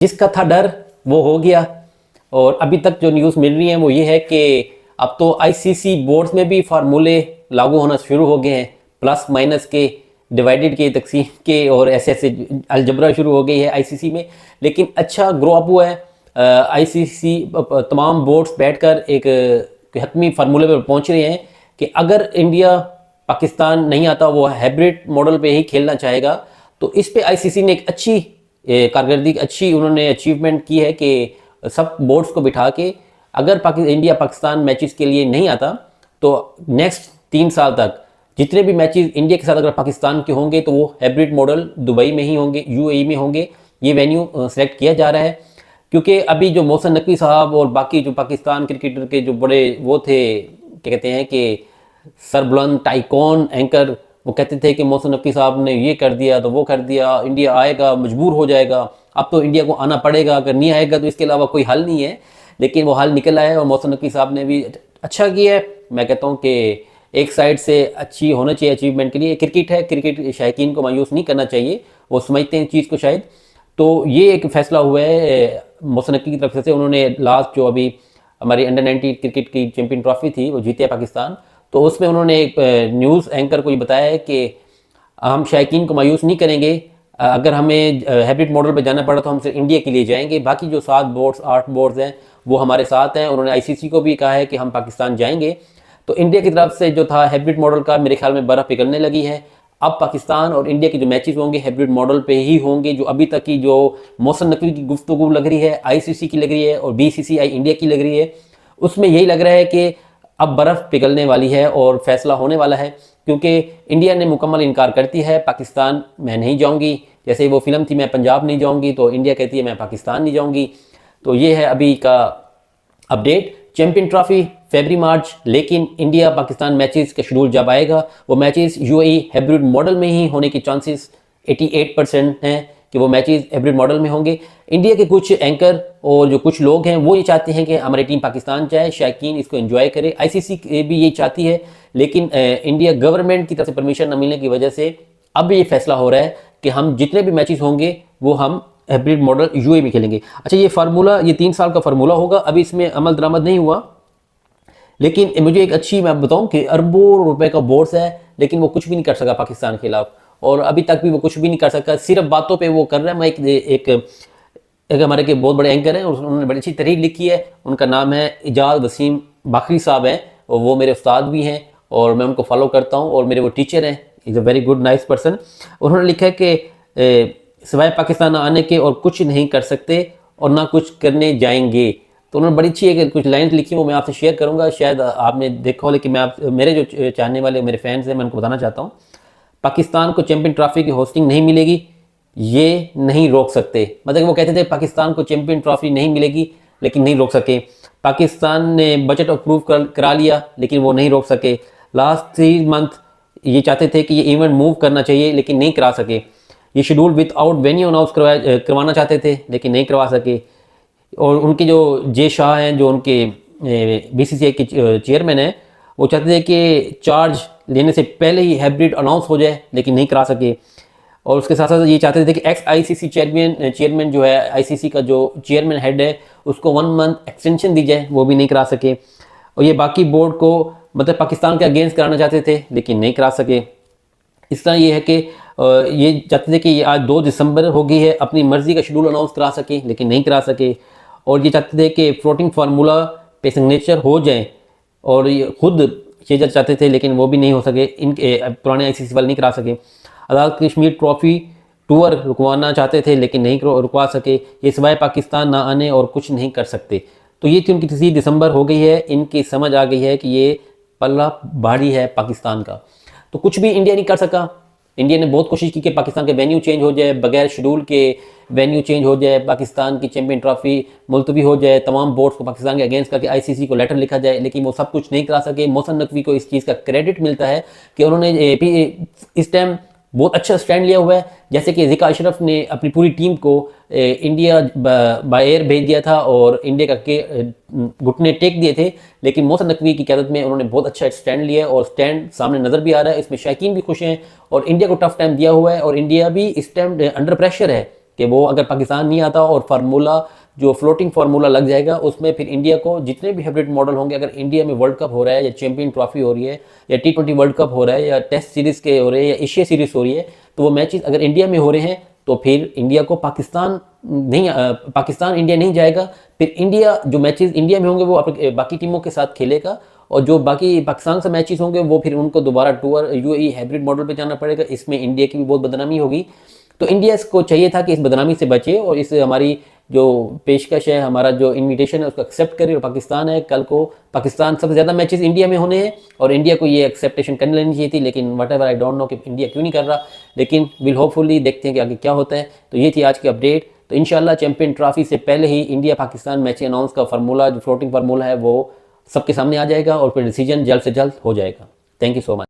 जिसका था डर वो हो गया। और अभी तक जो न्यूज़ मिल रही है वो ये है कि अब तो आईसीसी बोर्ड्स में भी फार्मूले लागू होना शुरू हो गए हैं, प्लस माइनस के, डिवाइडेड के, तकसीम के, और ऐसे ऐसे अलजबरा शुरू हो गई है आईसीसी में। लेकिन अच्छा ग्रो अप हुआ है। आईसीसी तमाम बोर्ड्स बैठकर एक हतमी फार्मूले पर पहुंच रहे हैं कि अगर इंडिया पाकिस्तान नहीं आता, वो हाइब्रिड मॉडल पे ही खेलना चाहेगा, तो इस पे आईसीसी ने एक अच्छी कारकर्दगी, अच्छी उन्होंने अचीवमेंट की है कि सब बोर्ड्स को बिठा के अगर इंडिया पाकिस्तान मैचेस के लिए नहीं आता तो नेक्स्ट 3 साल तक जितने भी मैचेस इंडिया के साथ अगर पाकिस्तान के होंगे तो वो हाइब्रिड मॉडल दुबई में ही होंगे, यूएई में होंगे। ये वेन्यू सेलेक्ट किया जा रहा है क्योंकि अभी जो मोहसिन नकवी साहब और बाकी जो पाकिस्तान क्रिकेटर के जो बड़े वो थे, क्या कहते हैं कि सरबुलंद टाइकॉन एंकर, वो कहते थे कि मोहसिन नकवी साहब ने ये कर दिया तो वो कर दिया, इंडिया आएगा मजबूर हो जाएगा। अब तो इंडिया को आना पड़ेगा, अगर नहीं आएगा तो इसके अलावा कोई हल नहीं है। लेकिन वो हल निकल आया और मोहसिन नकवी साहब ने भी अच्छा किया है। मैं कहता हूँ कि एक साइड से अच्छी होना चाहिए अचीवमेंट के लिए। क्रिकेट है, क्रिकेट शायकीन को मायूस नहीं करना चाहिए, वो समझते हैं चीज़ को शायद। तो ये एक फैसला हुआ है मोहसिन नकवी की तरफ से। उन्होंने लास्ट जो अभी हमारी अंडर-19 क्रिकेट की चैंपियन ट्रॉफी थी वो जीते पाकिस्तान, तो उसमें उन्होंने एक न्यूज़ एंकर को ये बताया है कि हम शायकीन को मायूस नहीं करेंगे, अगर हमें हाइब्रिड मॉडल पे जाना पड़ा तो हम सिर्फ इंडिया के लिए जाएंगे, बाकी जो 7 बोर्ड्स 8 बोर्ड्स हैं वो हमारे साथ हैं। उन्होंने आईसीसी को भी कहा है कि हम पाकिस्तान जाएंगे। तो इंडिया की तरफ से जो था हाइब्रिड मॉडल का, मेरे ख्याल में बर्फ़ पिघलने लगी है। अब पाकिस्तान और इंडिया के जो मैचेस होंगे हाइब्रिड मॉडल पे ही होंगे। जो अभी तक की जो मोहसिन नकवी की गुफ्तगू लग रही है, आईसीसी की लग रही है और बीसीसीआई इंडिया की लग रही है, उसमें यही लग रहा है कि अब बर्फ़ पिघलने वाली है और फैसला होने वाला है। क्योंकि इंडिया ने मुकम्मल इनकार करती है, पाकिस्तान मैं नहीं जाऊंगी। जैसे वो फिल्म थी मैं पंजाब नहीं जाऊंगी, तो इंडिया कहती है मैं पाकिस्तान नहीं जाऊंगी। तो ये है अभी का अपडेट। चैंपियन ट्रॉफी फरवरी मार्च, लेकिन इंडिया पाकिस्तान मैचेस का शेड्यूल जब आएगा वो मैचेस यूएई हाइब्रिड मॉडल में ही होने के चांसेस 88% हैं कि वो मैचेस हाइब्रिड मॉडल में होंगे। इंडिया के कुछ एंकर और जो कुछ लोग हैं वो ये चाहते हैं कि हमारी टीम पाकिस्तान जाए, शायकीन इसको एंजॉय करे। आईसीसी भी ये चाहती है, लेकिन इंडिया गवर्नमेंट की तरफ से परमिशन न मिलने की वजह से अब ये फैसला हो रहा है कि हम जितने भी मैचेस होंगे वो हम हाइब्रिड मॉडल यूएई में खेलेंगे। अच्छा, ये फार्मूला, ये 3 साल का फार्मूला होगा, अभी इसमें अमल दरामद नहीं हुआ। लेकिन मुझे एक अच्छी मैं बताऊं कि अरबों रुपए का बोर्ड्स है, लेकिन वो कुछ भी नहीं कर सका पाकिस्तान के खिलाफ, और अभी तक भी वो कुछ भी नहीं कर सका, सिर्फ बातों पे वो कर रहा है। मैं एक हमारे के बहुत बड़े एंकर हैं, उन्होंने बड़ी अच्छी तहरीर लिखी है, उनका नाम है इजाज़ वसीम बाखरी साहब हैं, और वो मेरे उस्ताद भी हैं और मैं उनको फॉलो करता हूँ और मेरे वो टीचर हैं। Is a very good nice person. उन्होंने लिखा है कि सिवाय पाकिस्तान आने के और कुछ नहीं कर सकते और ना कुछ करने जाएंगे। तो उन्होंने बड़ी अच्छी कुछ लाइन लिखी, वो मैं आपसे शेयर करूंगा, शायद आपने देखा हो, लेकिन मैं आप मेरे जो चाहने वाले मेरे फैंस हैं मैं उनको बताना चाहता हूँ। पाकिस्तान को चैंपियन ट्रॉफी की होस्टिंग नहीं मिलेगी, ये नहीं रोक सकते। मतलब वो कहते थे पाकिस्तान को चैंपियन ट्रॉफी नहीं मिलेगी लेकिन नहीं रोक सके। पाकिस्तान ने बजट अप्रूव करा लिया लेकिन वो नहीं रोक सके। लास्ट 3 मंथ ये चाहते थे कि ये इवेंट मूव करना चाहिए लेकिन नहीं करा सके। ये शेड्यूल विदाउट वेन्यू अनाउंस करवाना चाहते थे लेकिन नहीं करवा सके। और उनके जो जे शाह हैं, जो उनके बीसीसीआई के चेयरमैन हैं, वो चाहते थे कि चार्ज लेने से पहले ही हाइब्रिड अनाउंस हो जाए लेकिन नहीं करा सके। और उसके साथ साथ ये चाहते थे कि एक्स आईसीसी चेयरमैन जो है, आईसीसी का जो चेयरमैन हेड है, उसको 1 मंथ एक्सटेंशन दी जाए, वो भी नहीं करा सके। और ये बाकी बोर्ड को मतलब पाकिस्तान के अगेंस्ट कराना चाहते थे लेकिन नहीं करा सके। इस तरह ये है कि ये चाहते थे कि आज 2 दिसंबर हो गई है, अपनी मर्जी का शेड्यूल अनाउंस करा सके लेकिन नहीं करा सके। और ये चाहते थे कि फ्लोटिंग फार्मूला पे सिग्नेचर हो जाए, और ये खुद ये चाहते थे लेकिन वो भी नहीं हो सके, इनके पुराने आईसीसी वाले नहीं करा सके। आज़ाद कश्मीर ट्रॉफी टूर रुकवाना चाहते थे लेकिन नहीं रुकवा सके। ये सिवाय पाकिस्तान ना आने और कुछ नहीं कर सकते। तो ये थी उनकी 3 दिसंबर हो गई है, इनकी समझ आ गई है कि ये पल्ला भारी है पाकिस्तान का, तो कुछ भी इंडिया नहीं कर सका। इंडिया ने बहुत कोशिश की कि पाकिस्तान के वेन्यू चेंज हो जाए, बगैर शेड्यूल के वेन्यू चेंज हो जाए, पाकिस्तान की चैंपियन ट्रॉफी मुलतवी हो जाए, तमाम बोर्ड्स को पाकिस्तान के अगेंस्ट करके आईसीसी को लेटर लिखा जाए, लेकिन वो सब कुछ नहीं करा सके। मोहसिन नकवी को इस चीज़ का क्रेडिट मिलता है कि उन्होंने इस टाइम बहुत अच्छा स्टैंड लिया हुआ है। जैसे कि ज़िका अशरफ ने अपनी पूरी टीम को इंडिया बाय एयर भेज दिया था और इंडिया का घुटने टेक दिए थे, लेकिन मोहसिन नकवी की क़यादत में उन्होंने बहुत अच्छा स्टैंड लिया है और स्टैंड सामने नज़र भी आ रहा है। इसमें शायकीन भी खुश हैं और इंडिया को टफ टाइम दिया हुआ है, और इंडिया भी इस टाइम अंडर प्रेशर है कि वो अगर पाकिस्तान नहीं आता और फार्मूला जो फ्लोटिंग फार्मूला लग जाएगा, उसमें फिर इंडिया को जितने भी हाइब्रिड मॉडल होंगे, अगर इंडिया में वर्ल्ड कप हो रहा है या चैंपियन ट्रॉफी हो रही है या T20 वर्ल्ड कप हो रहा है या टेस्ट सीरीज़ के हो रहे हैं या एशिया सीरीज़ हो रही है, तो वो मैचेस अगर इंडिया में हो रहे हैं तो फिर इंडिया को पाकिस्तान इंडिया नहीं जाएगा। फिर इंडिया जो मैचेस इंडिया में होंगे वो अपने बाकी टीमों के साथ खेलेगा, और जो बाकी पाकिस्तान से मैचेस होंगे वो फिर उनको दोबारा टूर UAE हाइब्रिड मॉडल पे जाना पड़ेगा। इसमें इंडिया की भी बहुत बदनामी होगी। तो इंडिया को चाहिए था कि इस बदनामी से बचे और इस हमारी जो पेशकश है, हमारा जो इनविटेशन है उसको एक्सेप्ट करे। और पाकिस्तान है, कल को पाकिस्तान सबसे ज़्यादा मैचेस इंडिया में होने हैं और इंडिया को ये एक्सेप्टेशन करने लेनी चाहिए थी, लेकिन what ever I don't know कि इंडिया क्यों नहीं कर रहा। लेकिन विल होपफुली देखते हैं कि आगे क्या होता है। तो ये थी आज की अपडेट। तो इंशाल्लाह चैंपियन ट्रॉफी से पहले ही इंडिया पाकिस्तान मैच अनाउंस का फार्मूला, जो फ्लोटिंग फार्मूला है, वो सबके सामने आ जाएगा और फिर डिसीजन जल्द से जल्द हो जाएगा। Thank you so much.